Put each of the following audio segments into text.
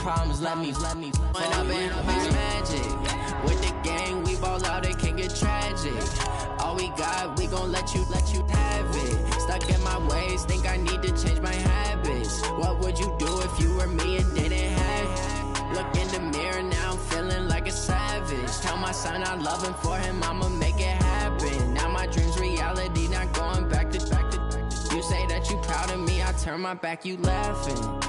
Problems, let me. When I've been magic. With the gang, we ball out, it can get tragic. All we got, we gon' let you have it. Stuck in my ways, think I need to change my habits. What would you do if you were me and didn't have it? Look in the mirror, now I'm feeling like a savage. Tell my son I love him, for him I'ma make it happen. Now my dream's reality, not going back to. You say that you proud of me, I turn my back, you laughing.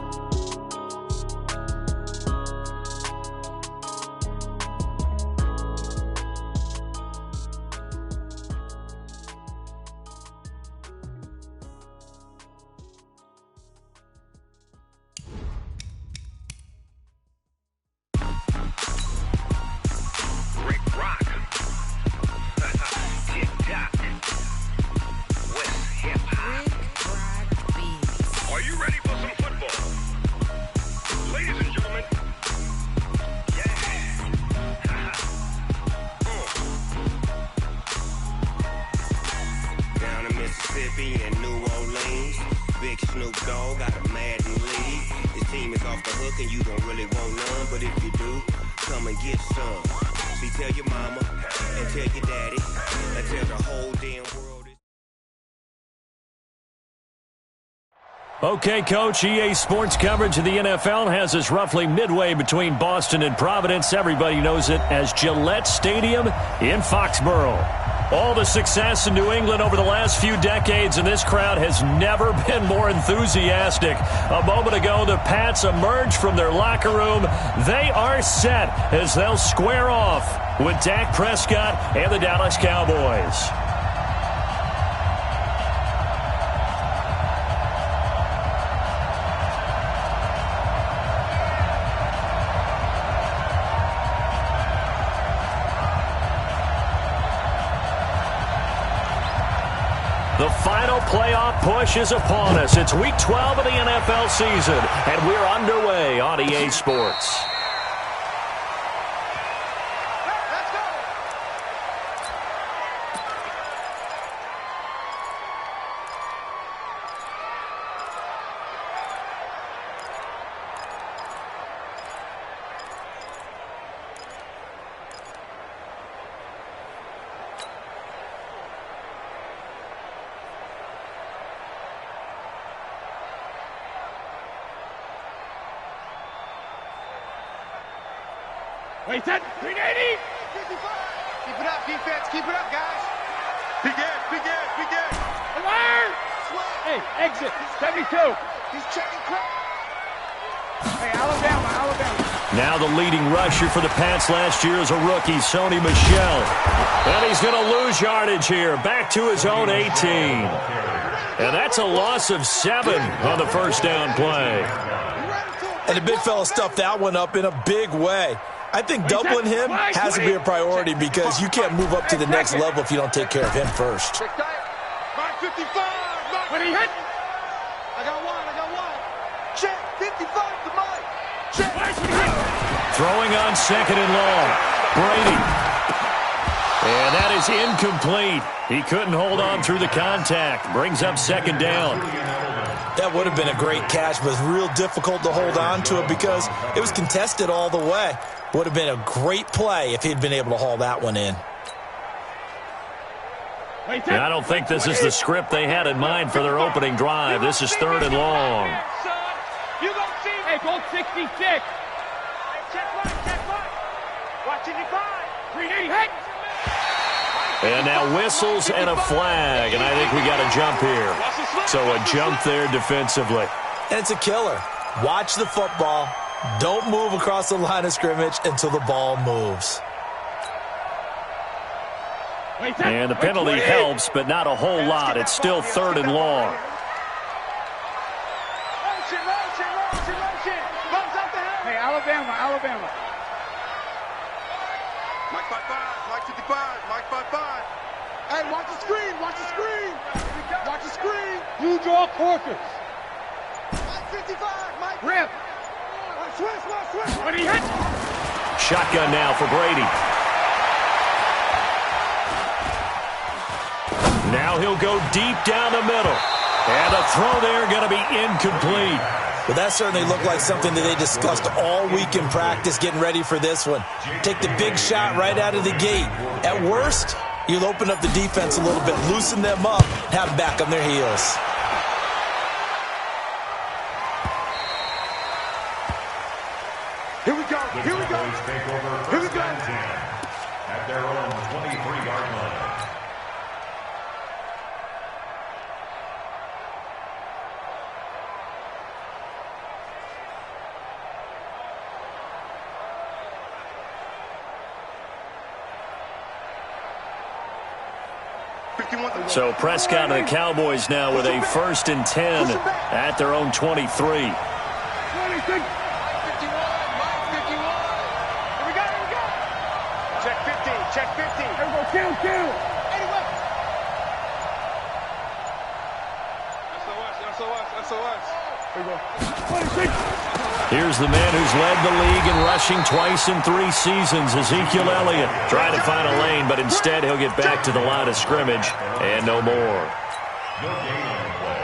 Okay, Coach, EA Sports coverage of the NFL has us roughly midway between Boston and Providence. Everybody knows it as Gillette Stadium in Foxborough. All the success in New England over the last few decades, and this crowd has never been more enthusiastic. A moment ago, the Pats emerged from their locker room. They are set as they'll square off with Dak Prescott and the Dallas Cowboys. The final playoff push is upon us. It's Week 12 of the NFL season, and we're underway on EA Sports. Wait, that 380. Keep it up, defense. Keep it up, guys. Big end. Alert! Hey, exit. 72. He's checking crowd. Hey, Alabama. Now the leading rusher for the Pats last year is a rookie, Sony Michel. And he's going to lose yardage here. Back to his own 18. And that's a loss of 7 on the first down play. And the big fella stuffed that one up in a big way. I think doubling him has to be a priority because you can't move up to the next level if you don't take care of him first. Mark 55. When he hit. I got one. Check. 55 to Mike. Check. Throwing on second and long. Brady. And that is incomplete. He couldn't hold on through the contact. Brings up second down. That would have been a great catch, but it's real difficult to hold on to it because it was contested all the way. Would have been a great play if he'd been able to haul that one in. I don't think this is the script they had in mind for their opening drive. This is third and long. Hey, goal 66. Check right. Watching you five. 380 hit. And now whistles and a flag, and I think we got a jump here. So a jump there defensively. And it's a killer. Watch the football. Don't move across the line of scrimmage until the ball moves. And the penalty helps, but not a whole lot. It's still third and long. Hey, Alabama. Mike 55. Mike 55. Mike 55. Hey, watch the screen. Watch the screen. You draw quarters. Mike 55. Mike. Rip. Switch. When he hit. Shotgun now for Brady. Now he'll go deep down the middle. And the throw there going to be incomplete. Well, that certainly looked like something that they discussed all week in practice getting ready for this one. Take the big shot right out of the gate. At worst, you'll open up the defense a little bit, loosen them up, have them back on their heels. Here we go. Here we go. Here we go. At their own 23-yard line. So Prescott and the Cowboys now with a 1st and 10 at their own 23. 26. Here we go. Check 50. Check 50. Here we go. Kill. SOS. Here we go. 26. Here's the man who's led the league in rushing twice in 3 seasons, Ezekiel Elliott. Trying to find a lane, but instead he'll get back to the line of scrimmage and no more.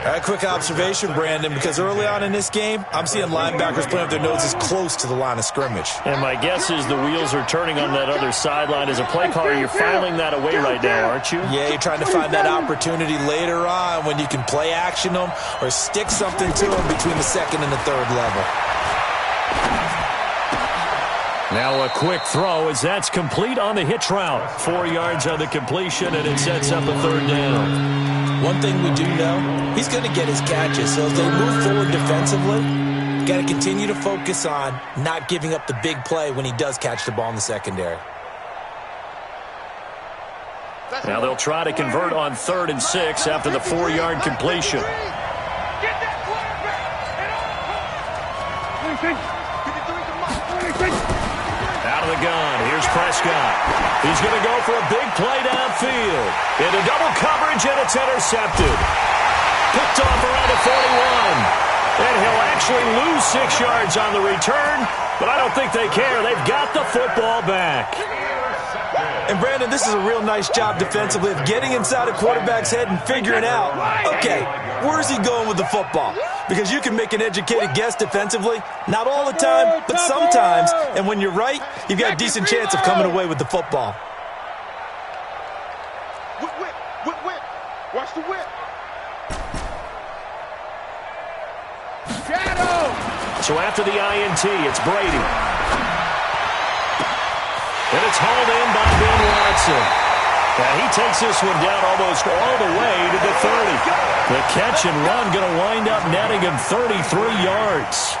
A quick observation, Brandon, because early on in this game, I'm seeing linebackers playing with their noses close to the line of scrimmage. And my guess is the wheels are turning on that other sideline. As a play caller, you're filing that away right now, aren't you? Yeah, you're trying to find that opportunity later on when you can play action them or stick something to them between the 2nd and the 3rd level. Now a quick throw as that's complete on the hitch route. 4 yards on the completion, and it sets up a 3rd down. One thing we do know, he's going to get his catches. So as they move forward defensively, got to continue to focus on not giving up the big play when he does catch the ball in the secondary. Now they'll try to convert on 3rd and 6 after the 4-yard completion. Get that quarterback. 26. Out of the gun, here's Prescott. He's going to go for a big play downfield. Into double coverage, and it's intercepted. Picked off around the 41. And he'll actually lose 6 yards on the return, but I don't think they care. They've got the football back. And, Brandon, this is a real nice job defensively of getting inside a quarterback's head and figuring out, okay, where's he going with the football? Because you can make an educated guess defensively, not all the time, but sometimes. And when you're right, you've got a decent chance of coming away with the football. Whip. Watch the whip. Shadow. So after the INT, it's Brady. And it's hauled in by Ben Watson. Now he takes this one down almost all the way to the 30. The catch and run going to wind up netting him 33 yards.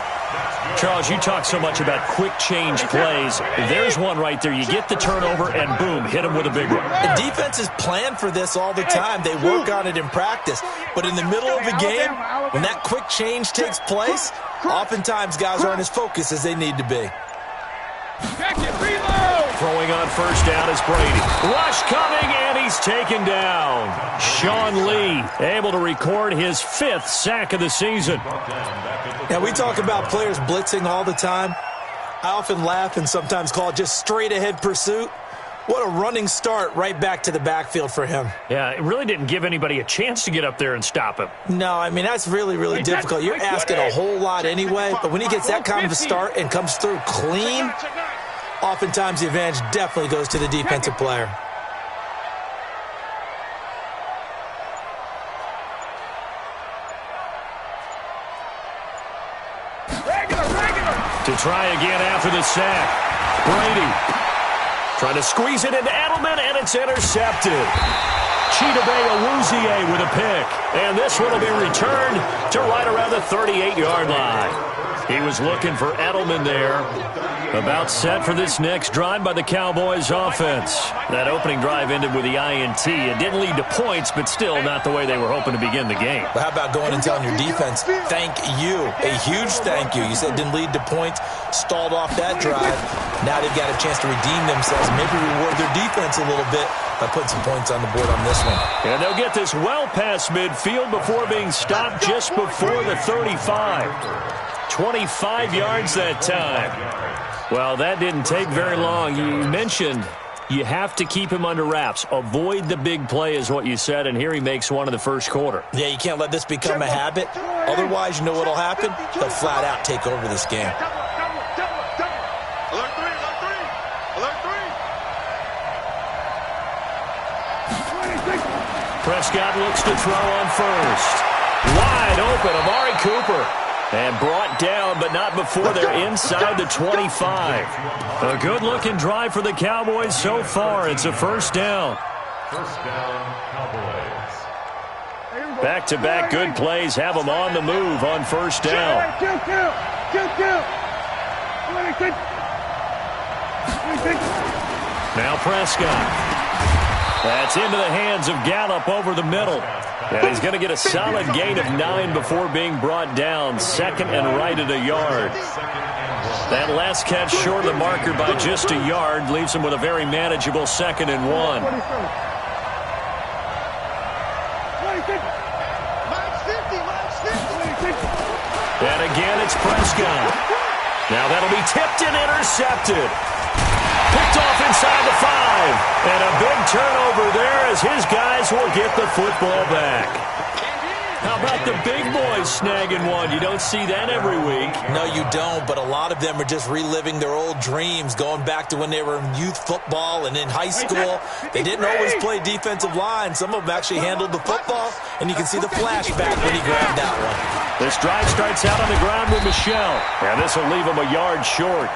Charles, you talk so much about quick change plays. There's one right there. You get the turnover and boom, hit him with a big one. The defenses plan for this all the time. They work on it in practice. But in the middle of the game, when that quick change takes place, oftentimes guys aren't as focused as they need to be. Throwing on 1st down is Brady. Rush coming, and he's taken down. Sean Lee able to record his 5th sack of the season. Now, we talk about players blitzing all the time. I often laugh and sometimes call it just straight-ahead pursuit. What a running start right back to the backfield for him. Yeah, it really didn't give anybody a chance to get up there and stop him. No, I mean, that's really, really difficult. You're asking a whole lot anyway, but when he gets that kind of a start and comes through clean, oftentimes the advantage definitely goes to the defensive player. To try again after the sack. Brady trying to squeeze it into Edelman, and it's intercepted. Chidobe Awuzie with a pick. And this one will be returned to right around the 38-yard line. He was looking for Edelman there. About set for this next drive by the Cowboys offense. That opening drive ended with the INT. It didn't lead to points, but still not the way they were hoping to begin the game. But how about going and telling your defense, thank you, a huge thank you. You said it didn't lead to points, stalled off that drive. Now they've got a chance to redeem themselves, maybe reward their defense a little bit by putting some points on the board on this one. And they'll get this well past midfield before being stopped just before the 35. 25 yards that time. Well, that didn't take very long. You mentioned You have to keep him under wraps. Avoid the big play is what you said, and here he makes one in the first quarter. Yeah, you can't let this become a habit. Otherwise, you know what will happen? They'll flat out take over this game. Alert three, alert three, alert three. Prescott looks to throw on first. Wide open, Amari Cooper. And brought down, but not before they're inside the 25. A good-looking drive for the Cowboys so far. It's a first down. First down, Cowboys. Back-to-back good plays have them on the move on first down. Now Prescott. That's into the hands of Gallup over the middle. And he's going to get a solid gain of 9 before being brought down. Second and right at a yard. That last catch short of the marker by just a yard leaves him with a very manageable 2nd and 1. And again, it's Prescott. Now that'll be tipped and intercepted. Picked off inside the 5. And a big turnover there as his guys will get the football back. How about the big boys snagging one? You don't see that every week. No, you don't, but a lot of them are just reliving their old dreams, going back to when they were in youth football and in high school. They didn't always play defensive line. Some of them actually handled the football, and you can see the flashback when he grabbed that one. This drive starts out on the ground with Michelle, and this will leave him a yard short.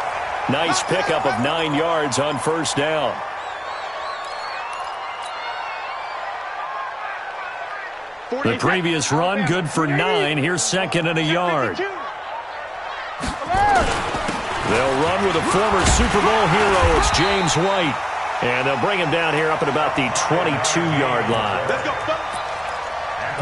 Nice pickup of 9 yards on first down. The previous run, good for 9. Here's 2nd and a yard. They'll run with a former Super Bowl hero. It's James White. And they'll bring him down here up at about the 22-yard line.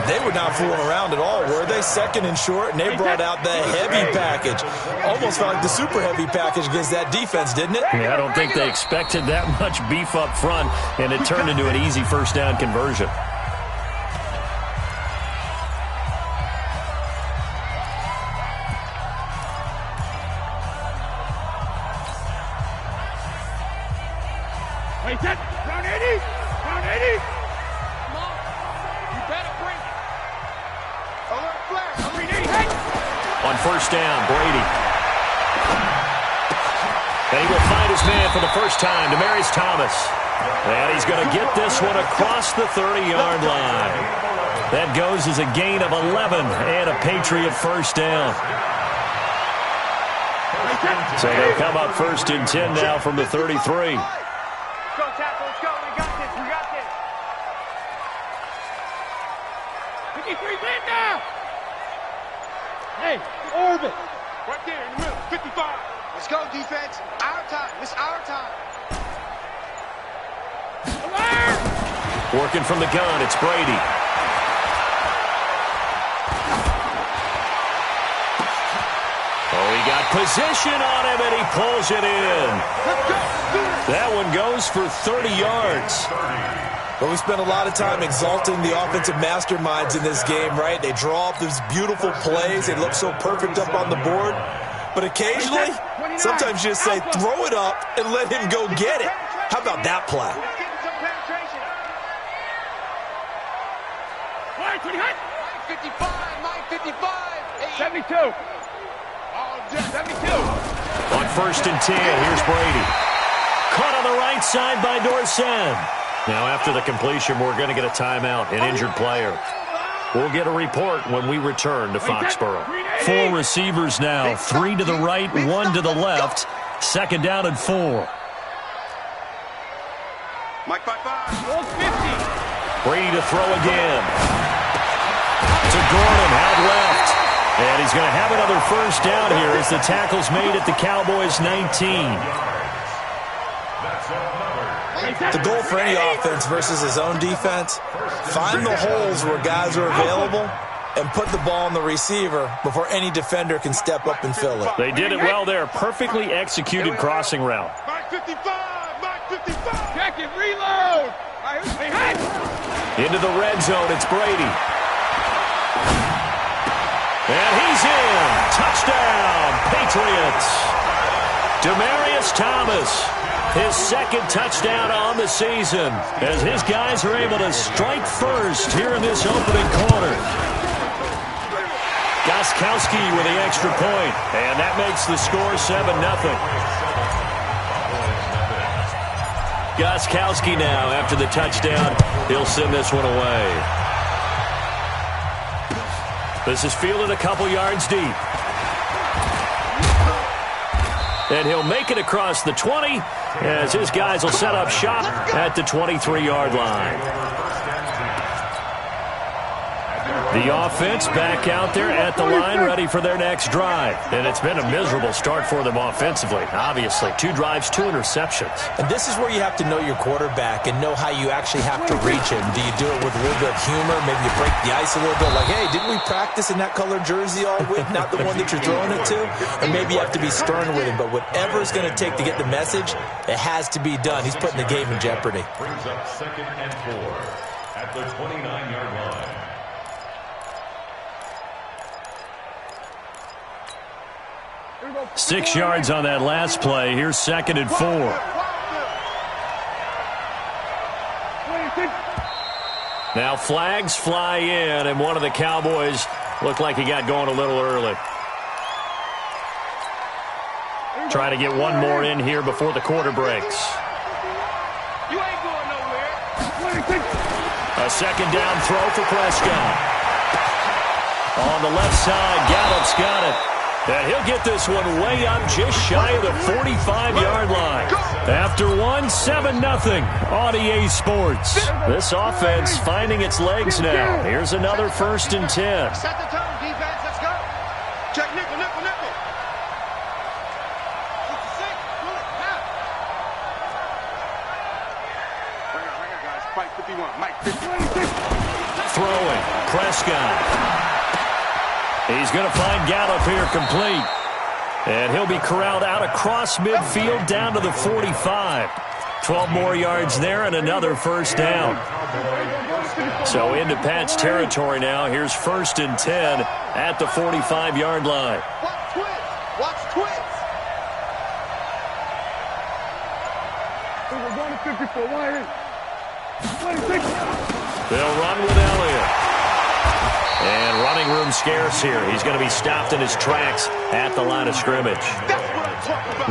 They were not fooling around at all, were they? 2nd and short, and they brought out the heavy package. Almost felt like the super heavy package against that defense, didn't it? Yeah, I don't think they expected that much beef up front, and it turned into an easy first down conversion. Wait, that down 80, down 80. Come on, you better bring it. Alert flash, On first down, Brady. And he will find his man for the first time, Demaryius Thomas. And he's going to get this one across the 30-yard line. That goes as a gain of 11 and a Patriot first down. So they'll come up 1st and 10 now from the 33. Go, tackle, let's go. We got this, we got this. 53, win now. Hey, orbit. Right there in the middle, 55. Let's go, defense. Our time. It's our time. Working from the gun, it's Brady. Oh, he got position on him, and he pulls it in. That one goes for 30 yards. Well, we spent a lot of time exalting the offensive masterminds in this game, right? They draw up these beautiful plays. They look so perfect up on the board. But occasionally, sometimes you just say, throw it up and let him go get it. How about that play? 55, Mike 55. 72. Oh, 72. On 1st and 10, here's Brady. Caught on the right side by Dorsett. Now after the completion, we're going to get a timeout, an injured player. We'll get a report when we return to Foxborough. 4 receivers now, 3 to the right, 1 to the left. 2nd down and 4. Mike 55. 50. Brady to throw again. To Gordon, out left. And he's going to have another first down here as the tackle's made at the Cowboys' 19. The goal for any offense versus his own defense, find the holes where guys are available and put the ball on the receiver before any defender can step up and fill it. They did it well there. Perfectly executed crossing route. Mike 55. Mike 55. Check it, reload. Into the red zone, it's Brady. And he's in. Touchdown, Patriots. Demaryius Thomas. His second touchdown on the season as his guys are able to strike first here in this opening quarter. Gostkowski with the extra point, and that makes the score 7-0. Gostkowski now, after the touchdown, he'll send this one away. This is fielded a couple yards deep. And he'll make it across the 20 as his guys will set up shop at the 23-yard line. The offense back out there at the line ready for their next drive. And it's been a miserable start for them offensively, obviously. 2 drives, 2 interceptions. And this is where you have to know your quarterback and know how you actually have to reach him. Do you do it with a little bit of humor? Maybe you break the ice a little bit like, hey, didn't we practice in that colored jersey all week? Not the one that you're throwing it to? Or maybe you have to be stern with him. But whatever it's going to take to get the message, it has to be done. He's putting the game in jeopardy. Brings up 2nd and 4 at the 29-yard line. 6 yards on that last play. Here's 2nd and 4. Now flags fly in, and one of the Cowboys looked like he got going a little early. Trying to get one more in here before the quarter breaks. You ain't going nowhere. A second down throw for Prescott. On the left side, Gallup's got it. And he'll get this one way up just shy of the 45-yard line. After one, 7-0 on EA Sports. This offense finding its legs now. Here's another 1st and 10. Set the tone, defense. Let's go. Check nickel, nickel, nickel. 66. Pull it. Now. Bring it, guys. Mike 51. Mike 51. Throwing. Prescott. He's going to find Gallup here complete. And he'll be corralled out across midfield down to the 45. 12 more yards there and another 1st down. So into Pat's territory now. Here's 1st and 10 at the 45-yard line. Watch twins. Watch twins. They'll run with Elliott. And running room scarce here. He's going to be stopped in his tracks at the line of scrimmage.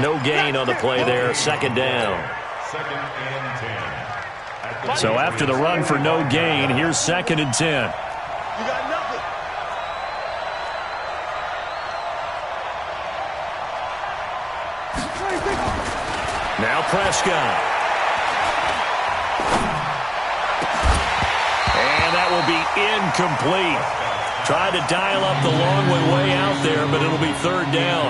No gain on the play there. 2nd down. 2nd and 10. So after the run for no gain, here's 2nd and 10. You got nothing. Now Prescott. And that will be incomplete. Tried to dial up the long way out there, but it'll be 3rd down.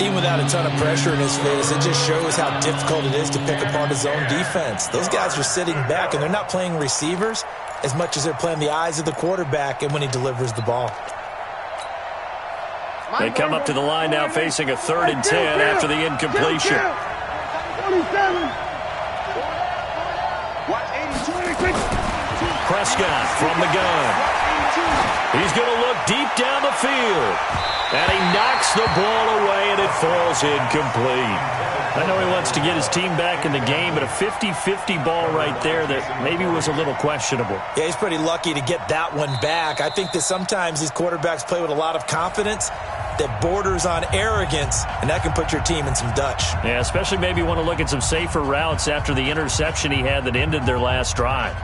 Even without a ton of pressure in his face, it just shows how difficult it is to pick apart his own defense. Those guys are sitting back, and they're not playing receivers as much as they're playing the eyes of the quarterback and when he delivers the ball. They come up to the line now facing a 3rd and 10 after the incompletion. Prescott from the gun. He's going to look deep down the field. And he knocks the ball away, and it falls incomplete. I know he wants to get his team back in the game, but a 50-50 ball right there that maybe was a little questionable. Yeah, he's pretty lucky to get that one back. I think that sometimes these quarterbacks play with a lot of confidence that borders on arrogance, and that can put your team in some Dutch. Yeah, especially maybe want to look at some safer routes after the interception he had that ended their last drive.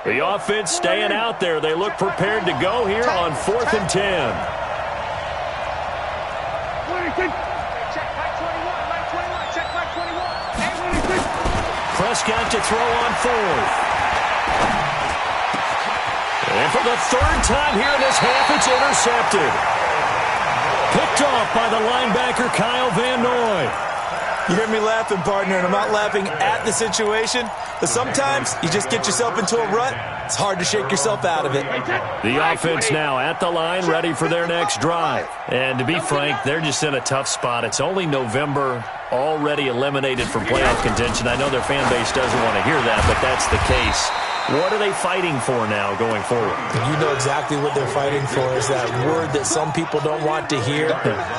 The offense staying out there. They look prepared to go here on 4th and 10. Check Mike 21, Mike 21, check Mike 21. Prescott to throw on 4th. And And for the third time here in this half, it's intercepted. Picked off by the linebacker, Kyle Van Noy. You hear me laughing, partner, and I'm not laughing at the situation, but sometimes you just get yourself into a rut. It's hard to shake yourself out of it. The offense now at the line, ready for their next drive. And to be frank, they're just in a tough spot. It's only November, already eliminated from playoff contention. I know their fan base doesn't want to hear that, but that's the case. What are they fighting for now going forward? You know exactly what they're fighting for. Is that word that some people don't want to hear,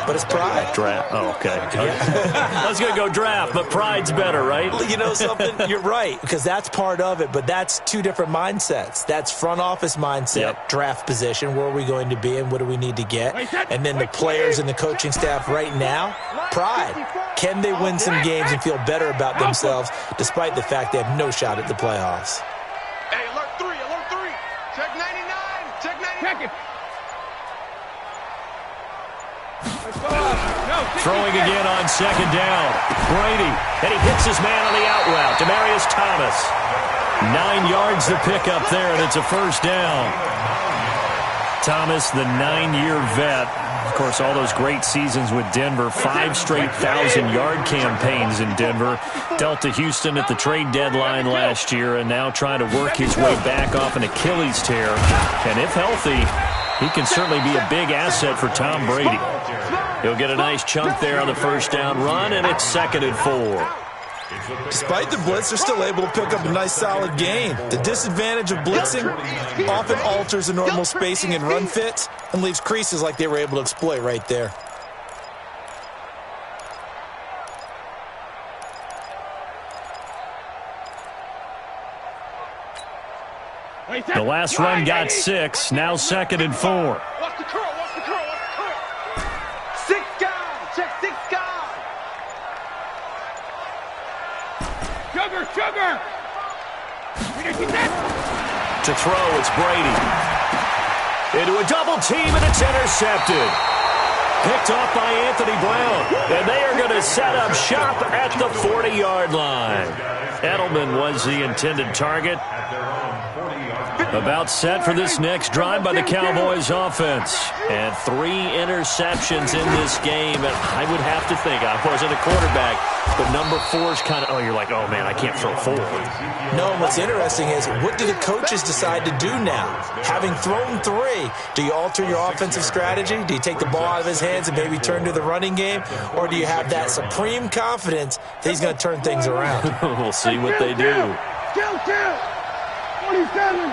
but it's pride. Draft. Oh, okay. I was going to go draft, but pride's better, right? You know something? You're right, because that's part of it, but that's two different mindsets. That's front office mindset, draft position, where are we going to be and what do we need to get? And then the players and the coaching staff right now, pride. Can they win some games and feel better about themselves despite the fact they have no shot at the playoffs? Hey, alert 3, alert 3. Check 99, check 99. Check it. Throwing again on second down. Brady, and he hits his man on the out route. Demaryius Thomas. 9 yards to pick up there, and it's a first down. Thomas, the 9-year vet. Of course, all those great seasons with Denver, 5 straight 1,000-yard campaigns in Denver. Dealt to Houston at the trade deadline last year, and now trying to work his way back off an Achilles tear. And if healthy, he can certainly be a big asset for Tom Brady. He'll get a nice chunk there on the first down run, and it's 2nd and 4. Despite the blitz, they're still able to pick up a nice, solid gain. The disadvantage of blitzing often alters the normal spacing and run fits and leaves creases like they were able to exploit right there. The last run got 6, now 2nd and 4. Watch the curl, watch the curl, watch the curl. 6 guys, check 6 guys. Sugar! To throw, it's Brady. Into a double team, and it's intercepted. Picked off by Anthony Brown. And they are going to set up shop at the 40-yard line. Edelman was the intended target. About set for this next drive by the Cowboys offense. And 3 interceptions in this game. And I would have to think, I wasn't a quarterback, but number 4 is kind of, you're like, oh, man, I can't throw 4. No, what's interesting is, what do the coaches decide to do now? Having thrown 3, do you alter your offensive strategy? Do you take the ball out of his hands and maybe turn to the running game? Or do you have that supreme confidence that he's going to turn things around? We'll see what they do. Kill! 47!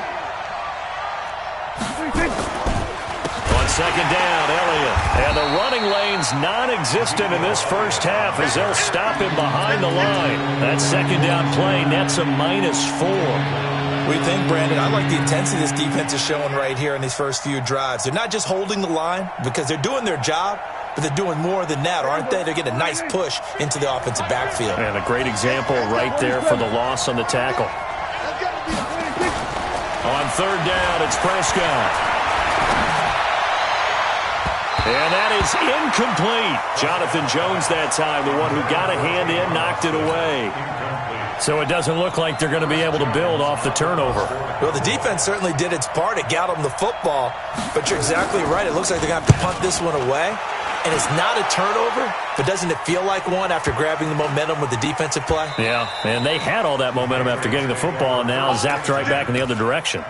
On second down, Elliott. And the running lane's non-existent in this first half as they'll stop him behind the line. That second down play nets a -4. What do you think, Brandon? I like the intensity this defense is showing right here in these first few drives. They're not just holding the line because they're doing their job, but they're doing more than that, aren't they? They're getting a nice push into the offensive backfield. And a great example right there for the loss on the tackle. On third down, it's Prescott. And that is incomplete. Jonathan Jones that time, the one who got a hand in, knocked it away. So it doesn't look like they're going to be able to build off the turnover. Well, the defense certainly did its part. It got them the football. But you're exactly right. It looks like they're going to have to punt this one away. And it's not a turnover, but doesn't it feel like one after grabbing the momentum with the defensive play? Yeah, and they had all that momentum after getting the football, and now zapped right back in the other direction.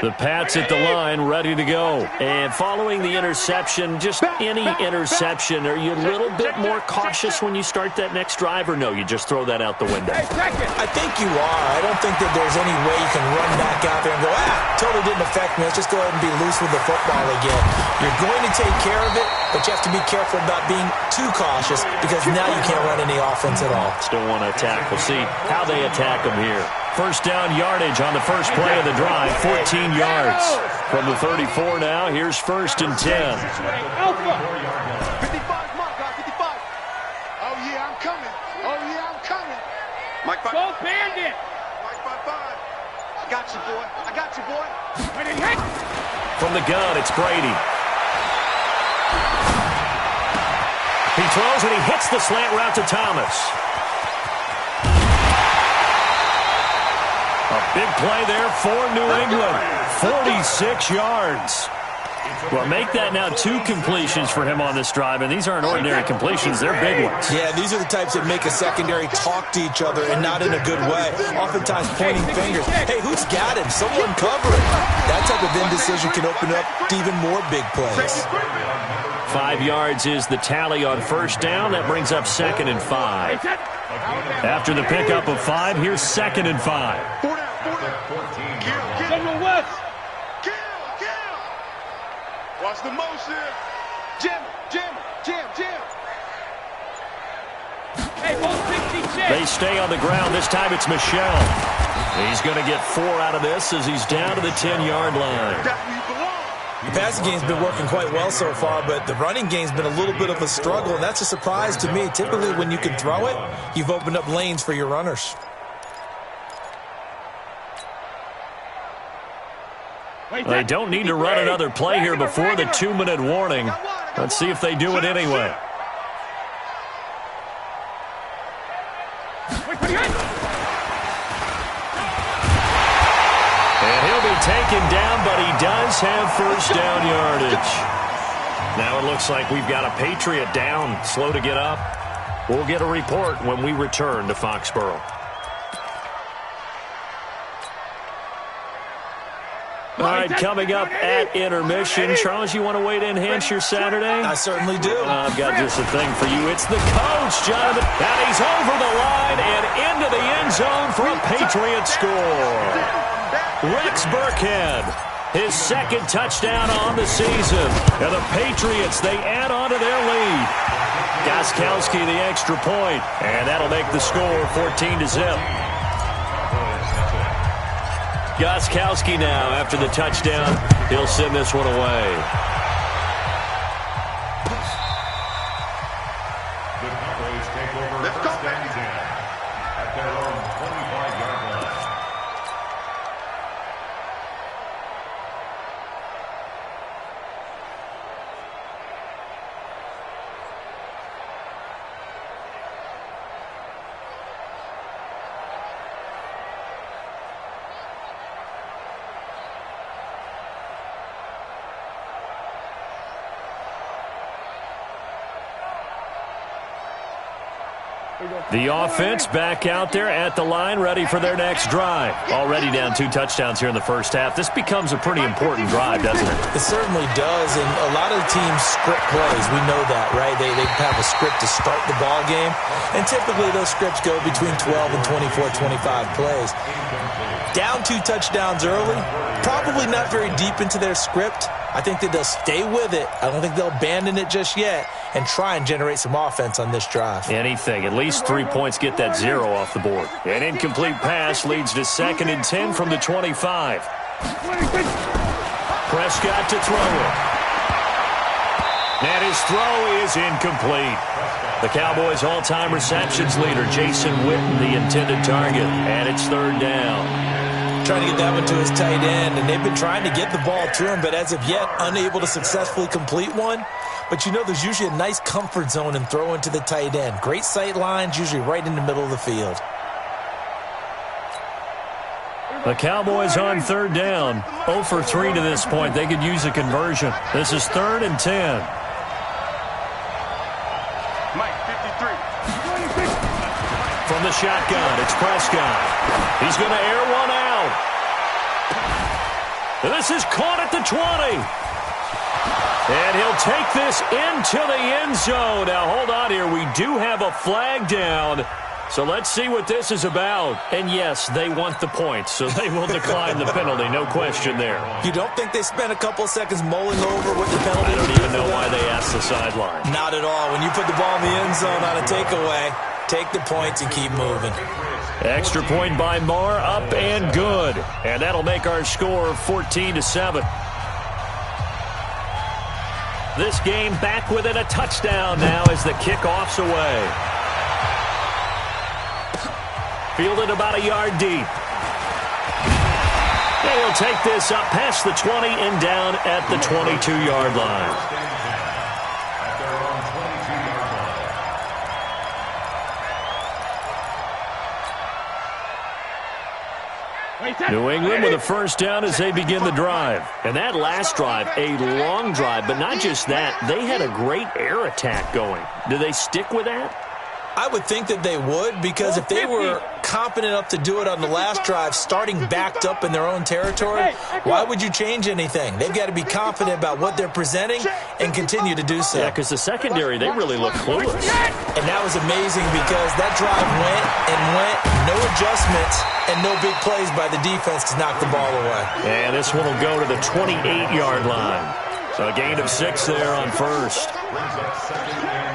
The Pats at the line, ready to go. And following the interception, just any interception, are you a little bit more cautious when you start that next drive, or no, you just throw that out the window? I think you are. I don't think that there's any way you can run back out there and go, totally didn't affect me. Let's just go ahead and be loose with the football again. You're going to take care of it, but you have to be careful about being too cautious because now you can't run any offense at all. Still want to attack. We'll see how they attack them here. First down yardage on the first play of the drive, 14 yards. From the 34 now, here's 1st and 10. 55, mark, 55. Oh, yeah, I'm coming. Oh, yeah, I'm coming. Mike 5. Go Bandit! Mike 5-5. got you, boy. I got you, boy. From the gun, it's Brady. He throws and he hits the slant route to Thomas. A big play there for New England. 46 yards. Well, make that now 2 completions for him on this drive, and these aren't ordinary completions. They're big ones. Yeah, these are the types that make a secondary talk to each other and not in a good way. Oftentimes pointing fingers. Hey, who's got him? Someone cover it. That type of indecision can open up to even more big plays. 5 yards is the tally on first down. That brings up 2nd and 5. After the pickup of 5, here's 2nd and 5. Watch the motion. Jam. They stay on the ground. This time it's Michel. He's going to get 4 out of this as he's down to the 10-yard line. The passing game's been working quite well so far, but the running game's been a little bit of a struggle, and that's a surprise to me. Typically, when you can throw it, you've opened up lanes for your runners. They don't need to run another play here before the 2-minute warning. Let's see if they do it anyway. And he'll be taken down, but he does have first down yardage. Now it looks like we've got a Patriot down, slow to get up. We'll get a report when we return to Foxborough. All right, coming up at intermission. Charles, you want to wait to enhance your Saturday? I certainly do. I've got just a thing for you. It's the coach, Jonathan. And he's over the line and into the end zone for a Patriot score. Rex Burkhead, his 2nd touchdown on the season. And the Patriots, they add on to their lead. Gostkowski, the extra point. And that'll make the score 14-0. Gostkowski now, after the touchdown, he'll send this one away. The Cowboys take over first and 10 at their own 25-yard line. The offense back out there at the line, ready for their next drive. Already down 2 touchdowns here in the first half. This becomes a pretty important drive, doesn't it? It certainly does, and a lot of the teams script plays. We know that, right? They have a script to start the ball game, and typically those scripts go between 12 and 24, 25 plays. Down 2 touchdowns early, probably not very deep into their script. I think that they'll stay with it. I don't think they'll abandon it just yet and try and generate some offense on this drive. Anything. At least 3 points, get that 0 off the board. An incomplete pass leads to 2nd and 10 from the 25. Prescott to throw it. And his throw is incomplete. The Cowboys' all-time receptions leader, Jason Witten, the intended target. And it's 3rd down. Trying to get that one to his tight end, and they've been trying to get the ball to him, but as of yet, unable to successfully complete one. But you know, there's usually a nice comfort zone in throwing to the tight end. Great sight lines, usually right in the middle of the field. The Cowboys on 3rd down. 0 for 3 to this point. They could use a conversion. This is 3rd and 10. Mike, 53. From the shotgun, it's Prescott. He's going to air one out. This is caught at the 20. And he'll take this into the end zone. Now, hold on here. We do have a flag down. So let's see what this is about. And, yes, they want the points, so they will decline the penalty. No question there. You don't think they spent a couple of seconds mulling over what the penalty I don't even know why they asked the sideline. Not at all. When you put the ball in the end zone on a takeaway, take the points and keep moving. Extra point by Marr, up and good. And that'll make our score 14-7. This game back within a touchdown now as the kickoff's away. Fielded about a yard deep. And he'll take this up past the 20 and down at the 22-yard line. New England with a first down as they begin the drive. And that last drive, a long drive, but not just that. They had a great air attack going. Do they stick with that? I would think that they would, because if they were confident enough to do it on the last drive, starting backed up in their own territory, why would you change anything? They've got to be confident about what they're presenting and continue to do so. Yeah, because the secondary, they really look clueless. And that was amazing because that drive went and went, no adjustments, and no big plays by the defense to knock the ball away. And this one will go to the 28-yard line. So a gain of 6 there on first.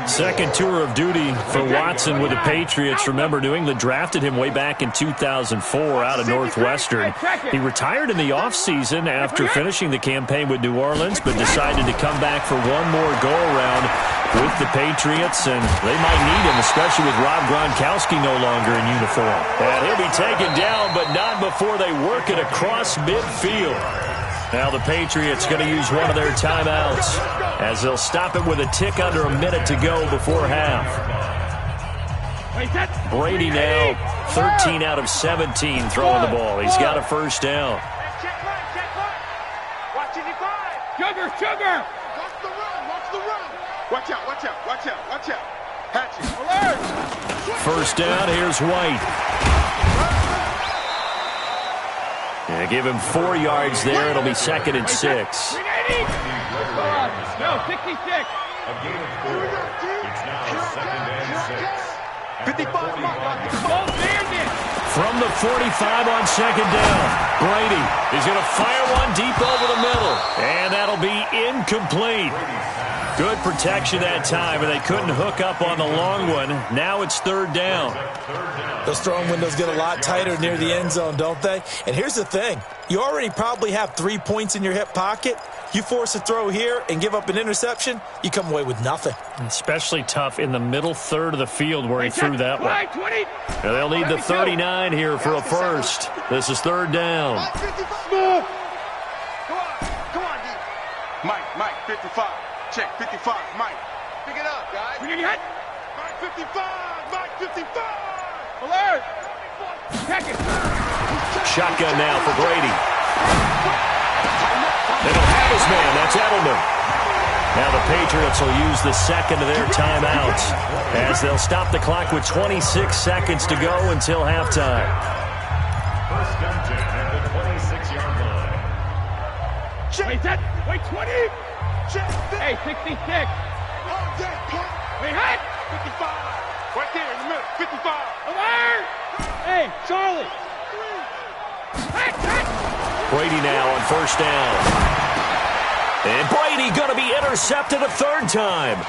Second tour of duty for Watson with the Patriots. Remember, New England drafted him way back in 2004 out of Northwestern. He retired in the offseason after finishing the campaign with New Orleans, but decided to come back for one more go-around with the Patriots, and they might need him, especially with Rob Gronkowski no longer in uniform. And he'll be taken down, but not before they work it across midfield. Now the Patriots going to use one of their timeouts as they'll stop it with a tick under a minute to go before half. Brady now 13 out of 17 throwing the ball. He's got a first down. Sugar! Watch the run! Watch out, watch out, watch out, watch out. Hatchet. Alert! First down, here's White. And give him 4 yards there. It'll be second and 6. No, 66. A gain of 4. It's now second and 6. 55. From the 45 on second down, Brady is going to fire one deep over the middle. And that'll be incomplete. Good protection that time, and they couldn't hook up on the long one. Now it's third down. Those throwing windows get a lot tighter near the end zone, don't they? And here's the thing. You already probably have 3 points in your hip pocket. You force a throw here and give up an interception, you come away with nothing. Especially tough in the middle third of the field where he threw that one. And they'll need the 39 here for a first. This is third down. Come on, D. Mike, 55. Check, 55. Mike. Pick it up, guys. Mike, 55. Alert! Shotgun now for Brady. They don't have his man. That's Edelman. Now the Patriots will use the second of their timeouts as they'll stop the clock with 26 seconds to go until halftime. First and 10 at the 26-yard line. Check. Wait, 20. Check. Hey, 66. Wait, hot. 55. Right there in the middle. 55. Alert! Hey, Charlie. Brady now on first down. And Brady going to be intercepted a third time.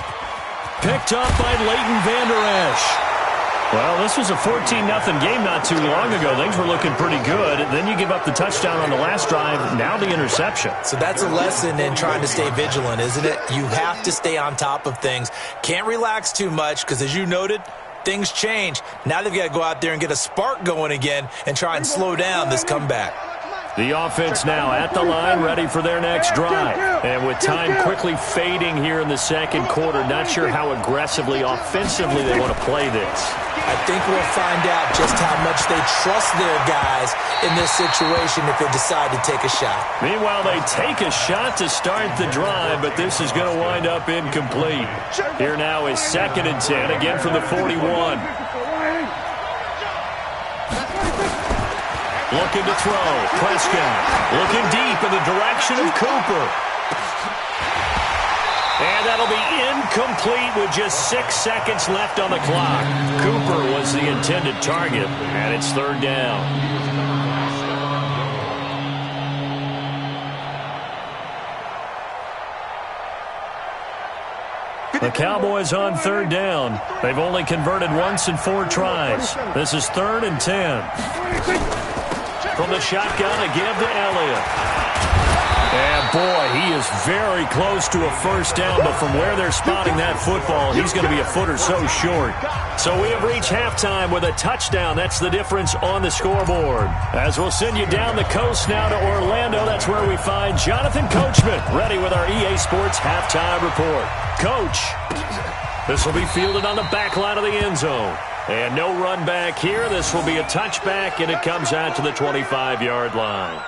Picked up by Leighton Vander Esch. Well, this was a 14-0 game not too long ago. Things were looking pretty good. Then you give up the touchdown on the last drive. Now the interception. So that's a lesson in trying to stay vigilant, isn't it? You have to stay on top of things. Can't relax too much because, as you noted, things change. Now they've got to go out there and get a spark going again and try and slow down this comeback. The offense now at the line, ready for their next drive. And with time quickly fading here in the second quarter, not sure how aggressively, offensively they want to play this. I think we'll find out just how much they trust their guys in this situation if they decide to take a shot. Meanwhile, they take a shot to start the drive, but this is going to wind up incomplete. Here now is second and 10, again from the 41. Looking to throw. Prescott looking deep in the direction of Cooper. And that'll be incomplete with just 6 seconds left on the clock. Cooper was the intended target, and it's third down. The Cowboys on third down. They've only converted once in 4 tries. This is third and 10. From the shotgun, a give to Elliott. And boy, he is very close to a first down, but from where they're spotting that football, he's going to be a foot or so short. So we have reached halftime with a touchdown. That's the difference on the scoreboard. As we'll send you down the coast now to Orlando, that's where we find Jonathan Coachman, ready with our EA Sports halftime report. Coach, this will be fielded on the back line of the end zone. And no run back here. This will be a touchback, and it comes out to the 25-yard line.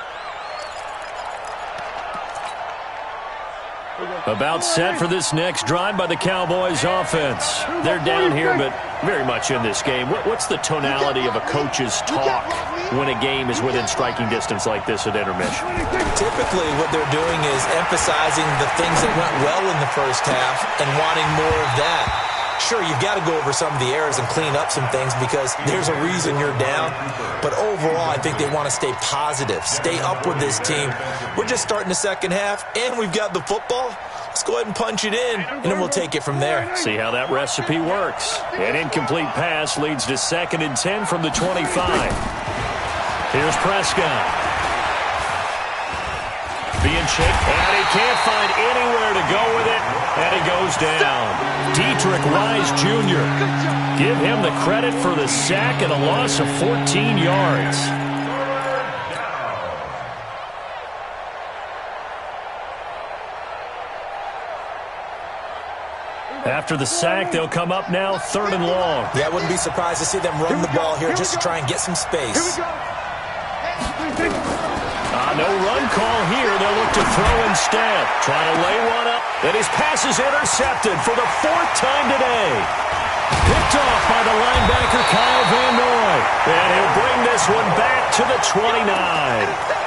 About set for this next drive by the Cowboys offense. They're down here, but very much in this game. What's the tonality of a coach's talk when a game is within striking distance like this at intermission? Typically, what they're doing is emphasizing the things that went well in the first half and wanting more of that. Sure, you've got to go over some of the errors and clean up some things because there's a reason you're down. But overall, I think they want to stay positive, stay up with this team. We're just starting the second half, and we've got the football. Let's go ahead and punch it in, and then we'll take it from there. See how that recipe works. An incomplete pass leads to 2nd and 10 from the 25. Here's Prescott. Being checked, and he can't find anywhere to go with it, and he goes down. Dietrich Wise Jr. Give him the credit for the sack and a loss of 14 yards. After the sack, they'll come up now 3rd and long. Yeah, I wouldn't be surprised to see them run the ball here just to try and get some space. No run call here. They'll look to throw instead. Trying to lay one up. And his pass is intercepted for the 4th time today. Picked off by the linebacker Kyle Van Noy. And he'll bring this one back to the 29.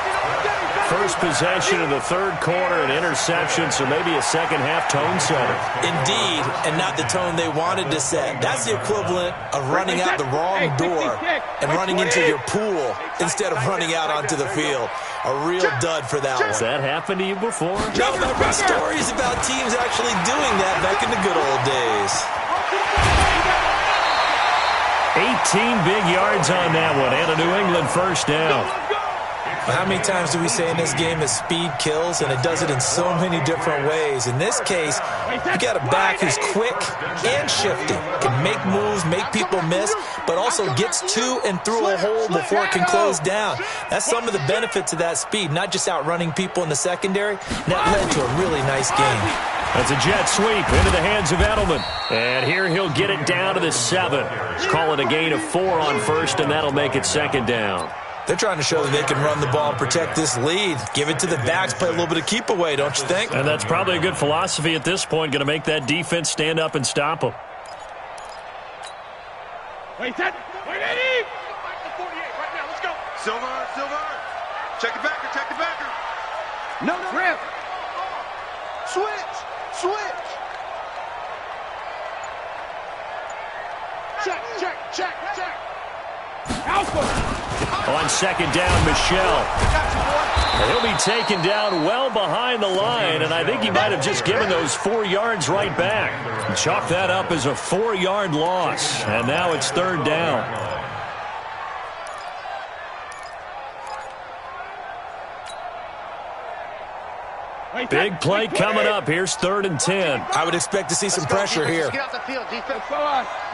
First possession of the 3rd quarter, an interception, so maybe a second-half tone setter. Indeed, and not the tone they wanted to set. That's the equivalent of running out the wrong door and running into your pool instead of running out onto the field. A real dud for that one. Has that happened to you before? No, but I've read stories about teams actually doing that back in the good old days. 18 big yards on that one, and a New England first down. How many times do we say in this game that speed kills, and it does it in so many different ways? In this case, you got a back who's quick and shifty, can make moves, make people miss, but also gets to and through a hole before it can close down. That's some of the benefits of that speed, not just outrunning people in the secondary. That led to a really nice game. That's a jet sweep into the hands of Edelman. And here he'll get it down to the 7. Call it a gain of 4 on first, and that'll make it 2nd down. They're trying to show that they can run the ball and protect this lead. Give it to the backs, play a little bit of keep away, don't you think? And that's probably a good philosophy at this point, going to make that defense stand up and stop them. Wait, Eddie! Back to 48 right now, let's go! Silver! Check the backer! No, grip! Switch! Check! Alpha! On 2nd down, Michelle. And he'll be taken down well behind the line, and I think he might have just given those 4 yards right back. Chalk that up as a 4-yard loss, and now it's 3rd down. Big play coming up. Here's 3rd and 10. I would expect to see some pressure here. Get off the field, defense.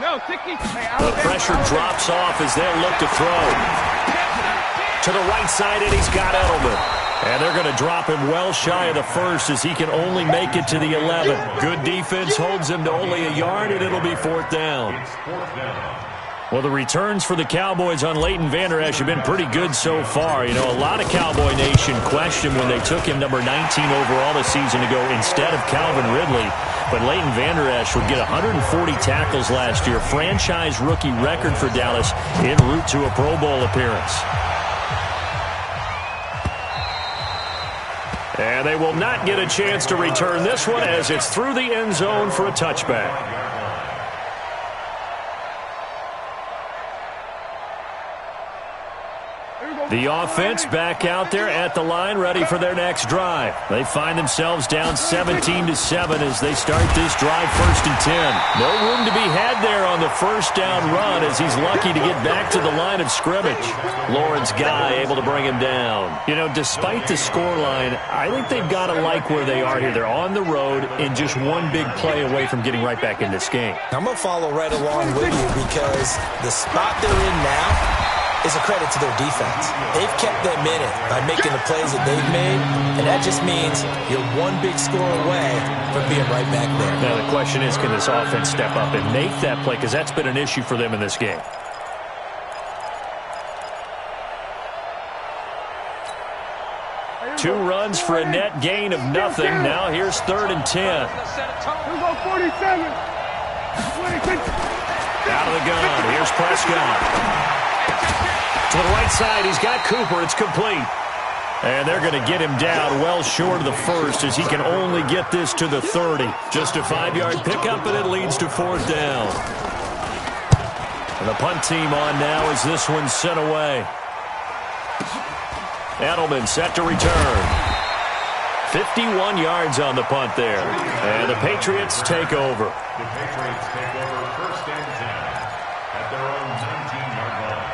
No, 60. The pressure drops off as they'll look to throw. To the right side, and he's got Edelman. And they're going to drop him well shy of the 1st as he can only make it to the 11. Good defense holds him to only a yard, and it'll be 4th down. Well, the returns for the Cowboys on Leighton Vander Esch have been pretty good so far. You know, a lot of Cowboy Nation questioned when they took him number 19 overall this season to go instead of Calvin Ridley. But Leighton Vander Esch would get 140 tackles last year, franchise rookie record for Dallas, en route to a Pro Bowl appearance. And they will not get a chance to return this one as it's through the end zone for a touchback. The offense back out there at the line, ready for their next drive. They find themselves down 17-7 as they start this drive, 1st and 10. No room to be had there on the first down run as he's lucky to get back to the line of scrimmage. Lawrence Guy able to bring him down. You know, despite the scoreline, I think they've got to like where they are here. They're on the road and just one big play away from getting right back in this game. I'm going to follow right along with you because the spot they're in now is a credit to their defense. They've kept them in it by making the plays that they've made, and that just means you're one big score away from being right back there. Now the question is, can this offense step up and make that play? Because that's been an issue for them in this game. Two runs for a net gain of nothing. Now here's 3rd and 10. Out of the gun. Here's Prescott. To the right side, he's got Cooper. It's complete. And they're going to get him down well short of the first as he can only get this to the 30. Just a 5-yard pickup, and it leads to 4th down. And the punt team on now as this one's sent away. Edelman set to return. 51 yards on the punt there. And the Patriots take over. The Patriots take over 1st and 10 at their own 19-yard line.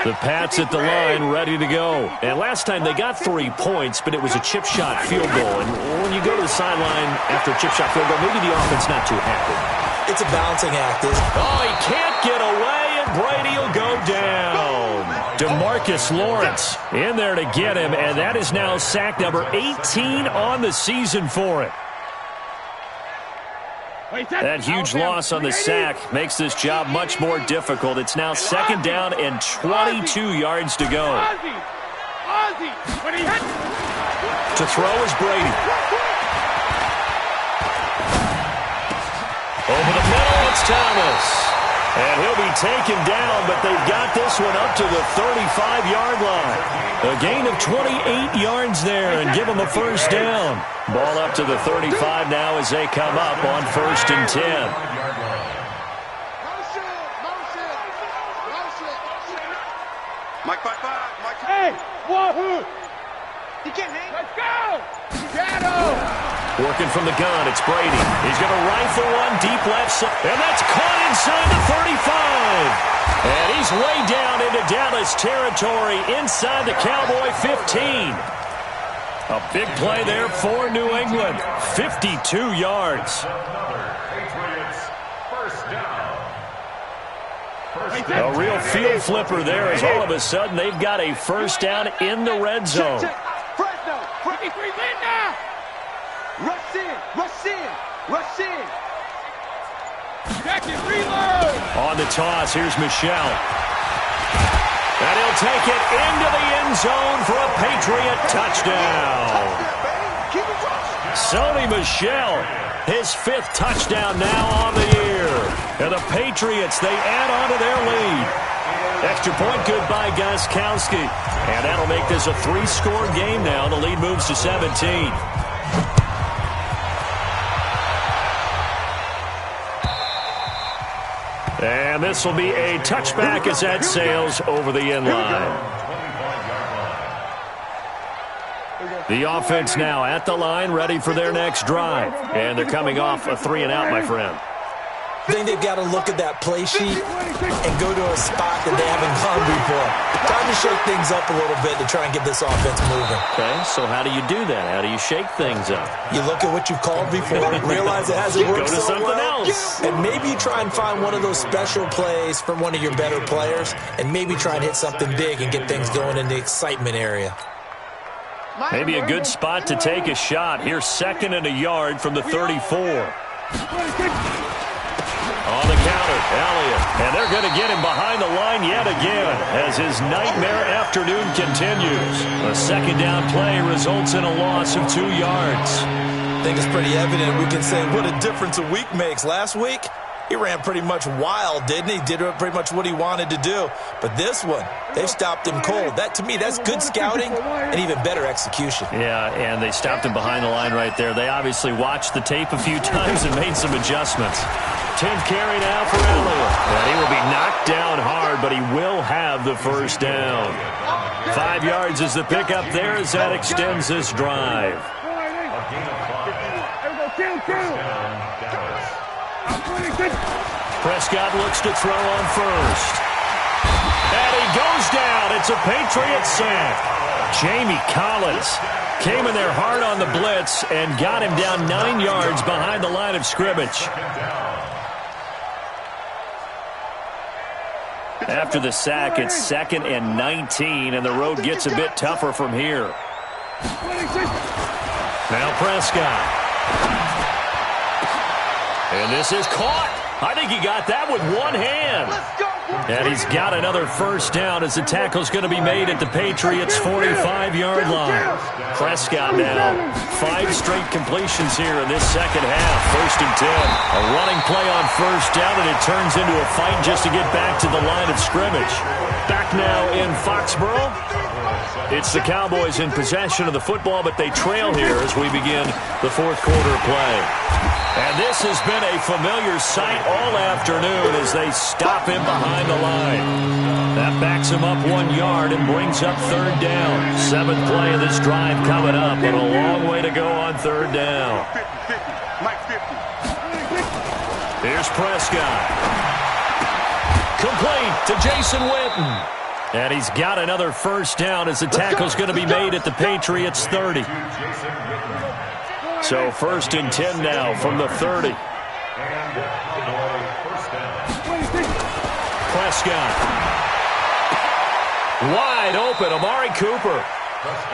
The Pats at the line, ready to go. And last time they got 3 points, but it was a chip shot field goal. And when you go to the sideline after a chip shot field goal, maybe the offense not too happy. It's a balancing act, isn't it? Oh, he can't get away, and Brady will go down. DeMarcus Lawrence in there to get him, and that is now sack number 18 on the season for him. That huge loss on the sack makes this job much more difficult. It's now 2nd down and 22 yards to go. To throw is Brady. Over the middle, it's Thomas. And he'll be taken down, but they've got this one up to the 35-yard line. A gain of 28 yards there and give them a 1st down. Ball up to the 35 now as they come up on 1st and 10. Mike 5-5. Mike. Hey, wahoo! You can't hang. Let's go! Working from the gun, it's Brady. He's going to rifle one deep left side, and that's caught inside the 35. And he's way down into Dallas territory inside the Cowboy 15. A big play there for New England. 52 yards. A real field flipper there as all of a sudden they've got a 1st down in the red zone. Rush in, rush in, rush in. Jack it, reload. On the toss, here's Michel. And he'll take it into the end zone for a Patriot touchdown. Sony Michel, his 5th touchdown now on the year. And the Patriots, they add on to their lead. Extra point good by Gostkowski. And that'll make this a 3-score game now. The lead moves to 17. And this will be a touchback as that sails over the end line. The offense now at the line, ready for their next drive. And they're coming off a 3-and-out, my friend. I think they've got to look at that play sheet and go to a spot that they haven't gone before. Time to shake things up a little bit to try and get this offense moving. Okay, so how do you do that? How do you shake things up? You look at what you've called before, realize it hasn't worked so so something well, else. and maybe try and find one of those special plays from one of your better players, and maybe try and hit something big and get things going in the excitement area. Maybe a good spot to take a shot. Here's 2nd and a yard from the 34. On the counter, Elliott. And they're going to get him behind the line yet again as his nightmare afternoon continues. A 2nd down play results in a loss of 2 yards. I think it's pretty evident we can say what a difference a week makes. Last week, he ran pretty much wild, didn't he? Did pretty much what he wanted to do. But this one, they've stopped him cold. That, to me, that's good scouting and even better execution. Yeah, and they stopped him behind the line right there. They obviously watched the tape a few times and made some adjustments. 10th carry now for Elliott. And he will be knocked down hard, but he will have the first down. 5 yards is the pickup there as that extends this drive. Prescott looks to throw on first. And he goes down. It's a Patriot sack. Jamie Collins came in there hard on the blitz and got him down 9 yards behind the line of scrimmage. After the sack, it's 2nd and 19, and the road gets a bit tougher from here. Now Prescott. And this is caught. I think he got that with one hand. And he's got another first down as the tackle's going to be made at the Patriots' 45-yard line. Prescott now 5 straight completions here in this second half. 1st and 10. A running play on first down, and it turns into a fight just to get back to the line of scrimmage. Back now in Foxborough. It's the Cowboys in possession of the football, but they trail here as we begin the 4th quarter play. And this has been a familiar sight all afternoon as they stop him behind the line. That backs him up 1 yard and brings up 3rd down. 7th play of this drive coming up, but a long way to go on 3rd down. Here's Prescott. Complete to Jason Witten. And he's got another first down as the tackle's going to be made at the Patriots' 30. So 1st and 10 now from the 30. Prescott. Wide open, Amari Cooper.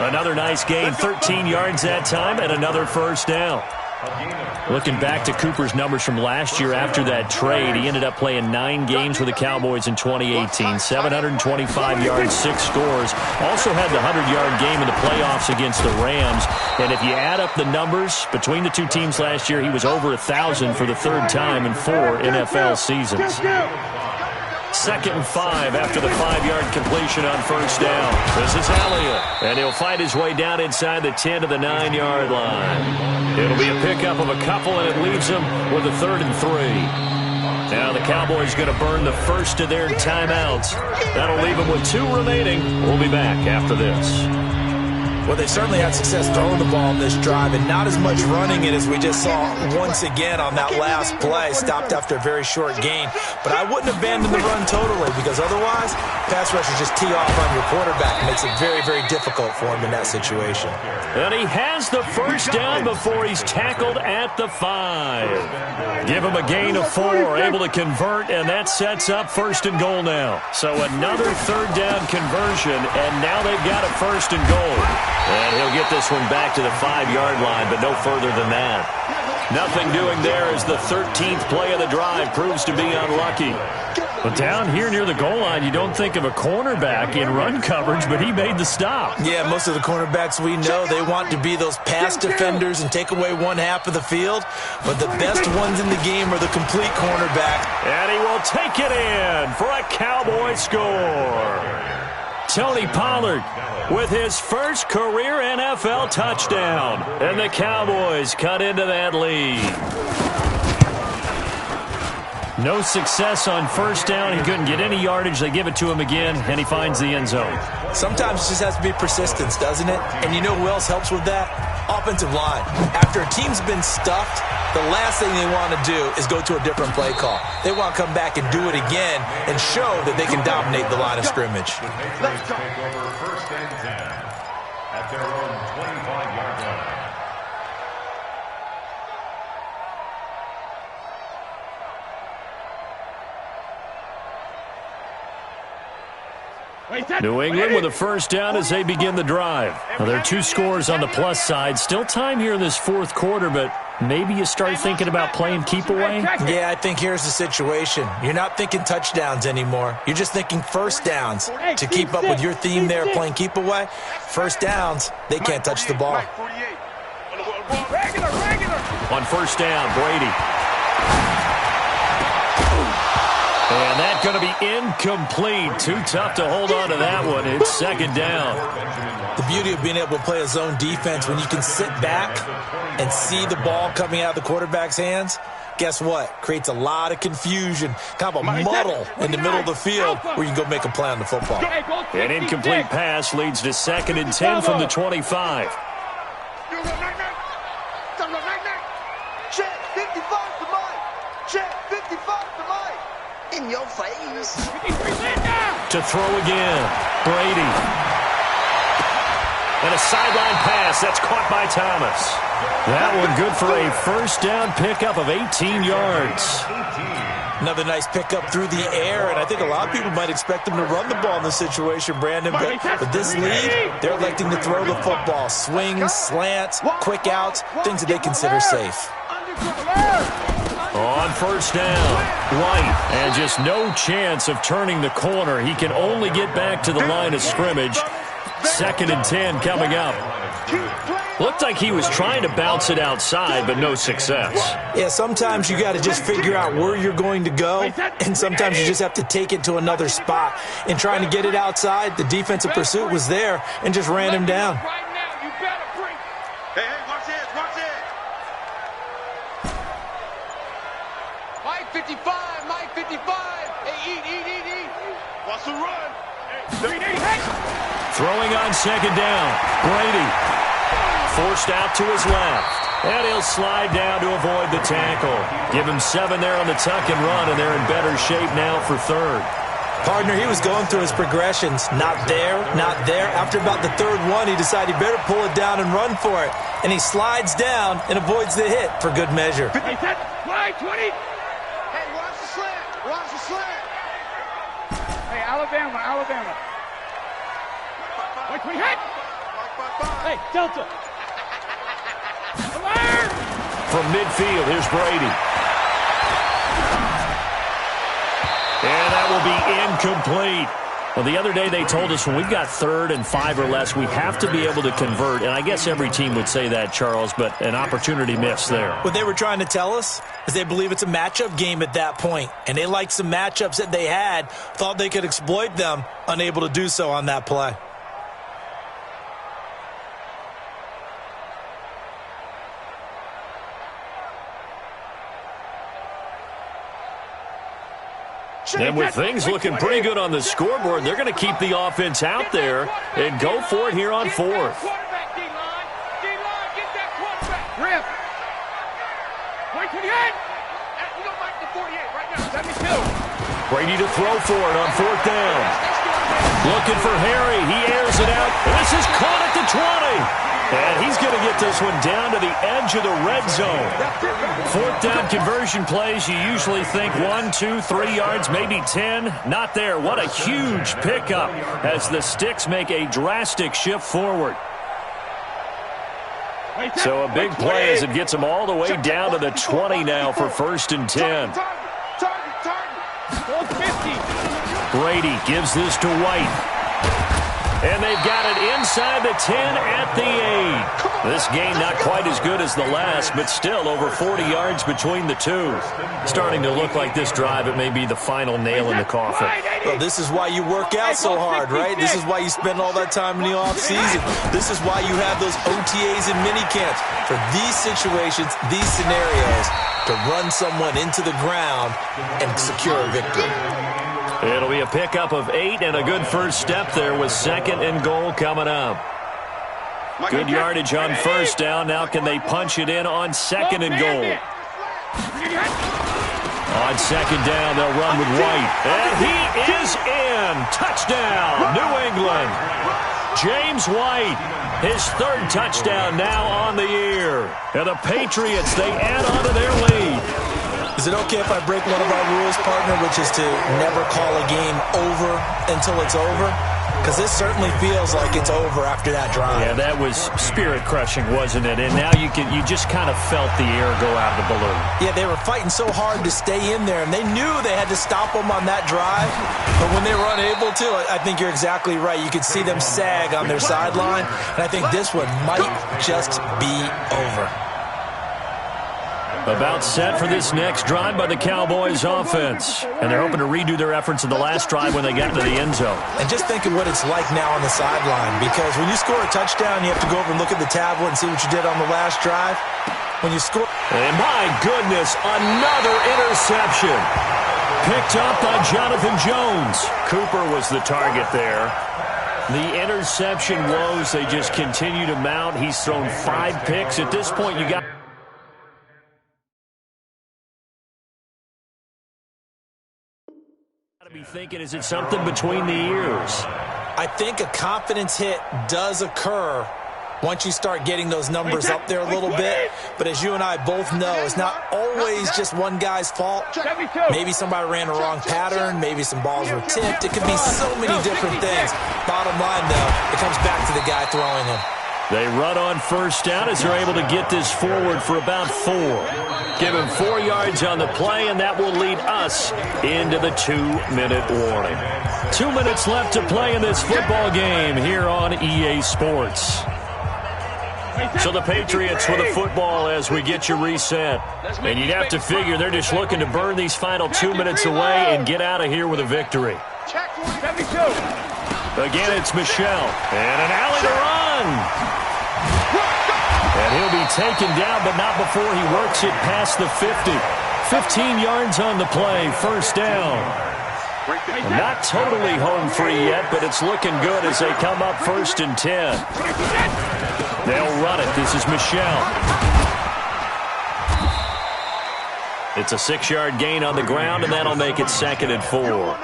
Another nice gain, 13 yards that time, and another first down. Looking back to Cooper's numbers from last year after that trade, he ended up playing 9 games with the Cowboys in 2018. 725 yards, 6 scores. Also had the 100-yard game in the playoffs against the Rams. And if you add up the numbers between the two teams last year, he was over 1,000 for the 3rd time in 4 NFL seasons. 2nd and 5 after the 5-yard completion on first down. This is Elliott. And he'll fight his way down inside the 10 to the 9-yard line. It'll be a pickup of a couple, and it leaves him with a 3rd and 3. Now the Cowboys going to burn the first of their timeouts. That'll leave them with 2 remaining. We'll be back after this. Well, they certainly had success throwing the ball in this drive and not as much running it as we just saw once again on that last play. Stopped after a very short gain. But I wouldn't abandon the run totally because otherwise, pass rushers just tee off on your quarterback. It makes it very, very difficult for him in that situation. And he has the first down before he's tackled at the 5. Give him a gain of 4, able to convert, and that sets up 1st and goal now. So another 3rd down conversion, and now they've got a 1st and goal. And he'll get this one back to the 5-yard line, but no further than that. Nothing doing there as the 13th play of the drive proves to be unlucky. But down here near the goal line, you don't think of a cornerback in run coverage, but he made the stop. Yeah, most of the cornerbacks we know, they want to be those pass defenders and take away one half of the field. But the best ones in the game are the complete cornerback. And he will take it in for a Cowboy score. Tony Pollard with his first career NFL touchdown. And the Cowboys cut into that lead. No success on first down. He couldn't get any yardage. They give it to him again, and he finds the end zone. Sometimes it just has to be persistence, doesn't it? And you know who else helps with that? Offensive line. After a team's been stuffed, the last thing they want to do is go to a different play call. They want to come back and do it again and show that they can dominate the line of scrimmage. Let's take over 1st and 10 at their own 25-yard line. New England with a first down as they begin the drive. Well, there are 2 scores on the plus side. Still time here in this 4th quarter, but maybe you start thinking about playing keep away? Yeah, I think here's the situation. You're not thinking touchdowns anymore. You're just thinking first downs. To keep up with your theme there, playing keep away, first downs, they can't touch the ball. On first down, Brady. And that's going to be incomplete. Too tough to hold on to that one. It's second down. The beauty of being able to play a zone defense when you can sit back and see the ball coming out of the quarterback's hands, guess what? Creates a lot of confusion, kind of a muddle in the middle of the field where you can go make a play on the football. An incomplete pass leads to 2nd and 10 from the 25. Check 55 to Mike. Check 55 to Mike. In your face. To throw again. Brady. And a sideline pass. That's caught by Thomas. That one good for a first down pickup of 18 yards. Another nice pickup through the air, and I think a lot of people might expect them to run the ball in this situation, Brandon, but with this lead, they're electing to throw the football. Swings, slants, quick outs, things that they consider safe. On first down, White, and just no chance of turning the corner. He can only get back to the line of scrimmage. 2nd and 10 coming up. Looked like he was trying to bounce it outside, but no success. Yeah, sometimes you got to just figure out where you're going to go, and sometimes you just have to take it to another spot. In trying to get it outside, the defensive pursuit was there and just ran him down. Hey, watch this, watch this. Mike 55, Mike 55. Hey, eat. Watch the run. Throwing on second down, Brady. Forced out to his left. And he'll slide down to avoid the tackle. Give him 7 there on the tuck and run, and they're in better shape now for 3rd. Partner, he was going through his progressions. Not there, not there. After about the 3rd one, he decided he better pull it down and run for it. And he slides down and avoids the hit for good measure. 20. Hey, watch the slant. Watch the slant. Hey, Alabama. Mike 20, hit. Hey, Delta. From midfield, here's Brady. And that will be incomplete. Well, the other day they told us when we've got 3rd and 5 or less, we have to be able to convert. And I guess every team would say that, Charles, but an opportunity missed there. What they were trying to tell us is they believe it's a matchup game at that point. And they liked some matchups that they had, thought they could exploit them, unable to do so on that play. And with things looking pretty good on the scoreboard, they're going to keep the offense out there and go for it here on 4th. D-line, get that quarterback. Rip. 28. We don't like the 48 right now. 72. Brady to throw for it on 4th down. Looking for Harry. He airs it out. This is caught at the 20. And he's going to get this one down to the edge of the red zone. 4th down conversion plays, you usually think 1, 2, 3 yards, maybe 10. Not there. What a huge pickup as the Sticks make a drastic shift forward. So a big play as it gets them all the way down to the 20 now for 1st and 10. Brady gives this to White. And they've got it inside the 10 at the 8. This game not quite as good as the last, but still over 40 yards between the two. Starting to look like this drive, it may be the final nail in the coffin. Well, this is why you work out so hard, right? This is why you spend all that time in the offseason. This is why you have those OTAs and minicamps. For these situations, these scenarios, to run someone into the ground and secure a victory. It'll be a pickup of 8 and a good first step there with 2nd and goal coming up. Good yardage on first down. Now can they punch it in on 2nd and goal? On 2nd down, they'll run with White. And he is in. Touchdown, New England. James White, his 3rd touchdown now on the year. And the Patriots, they add on to their lead. Is it okay if I break one of our rules, partner, which is to never call a game over until it's over? Because this certainly feels like it's over after that drive. Yeah, that was spirit-crushing, wasn't it? And now you just kind of felt the air go out of the balloon. Yeah, they were fighting so hard to stay in there, and they knew they had to stop them on that drive. But when they were unable to, I think you're exactly right. You could see them sag on their sideline, and I think this one might just be over. About set for this next drive by the Cowboys offense. And they're hoping to redo their efforts in the last drive when they got into the end zone. And just think of what it's like now on the sideline, because when you score a touchdown, you have to go over and look at the tablet and see what you did on the last drive. When you score... And my goodness, another interception. Picked up by Jonathan Jones. Cooper was the target there. The interception woes, they just continue to mount. He's thrown 5 picks. At this point, you got... to be thinking, is it something between the ears? I think a confidence hit does occur once you start getting those numbers up there a little bit. But as you and I both know, it's not always just one guy's fault. Maybe somebody ran a wrong pattern. Maybe some balls were tipped. It could be so many different things. Bottom line, though, it comes back to the guy throwing them. They run on first down as they're able to get this forward for about 4. Give him 4 yards on the play, and that will lead us into the 2-minute warning. 2 minutes left to play in this football game here on EA Sports. So the Patriots with the football as we get you reset. And you'd have to figure they're just looking to burn these final 2 minutes away and get out of here with a victory. Again, it's Michel. And an alley to run. And he'll be taken down, but not before he works it past the 50. 15 yards on the play, first down. Not totally home free yet, but it's looking good as they come up 1st and 10. They'll run it. This is Michel. It's a 6-yard gain on the ground, and that'll make it 2nd and 4.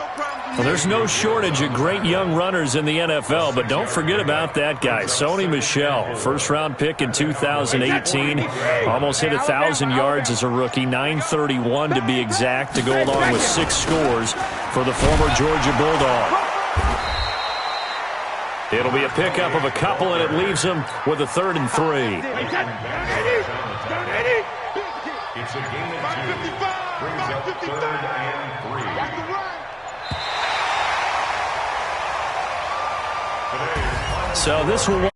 Well, there's no shortage of great young runners in the NFL, but don't forget about that guy, Sony Michel. First-round pick in 2018. Almost hit 1,000 yards as a rookie, 931 to be exact, to go along with 6 scores for the former Georgia Bulldog. It'll be a pickup of a couple, and it leaves him with a 3rd and 3. It's a gain of 2. Brings up 3rd and 3. So this will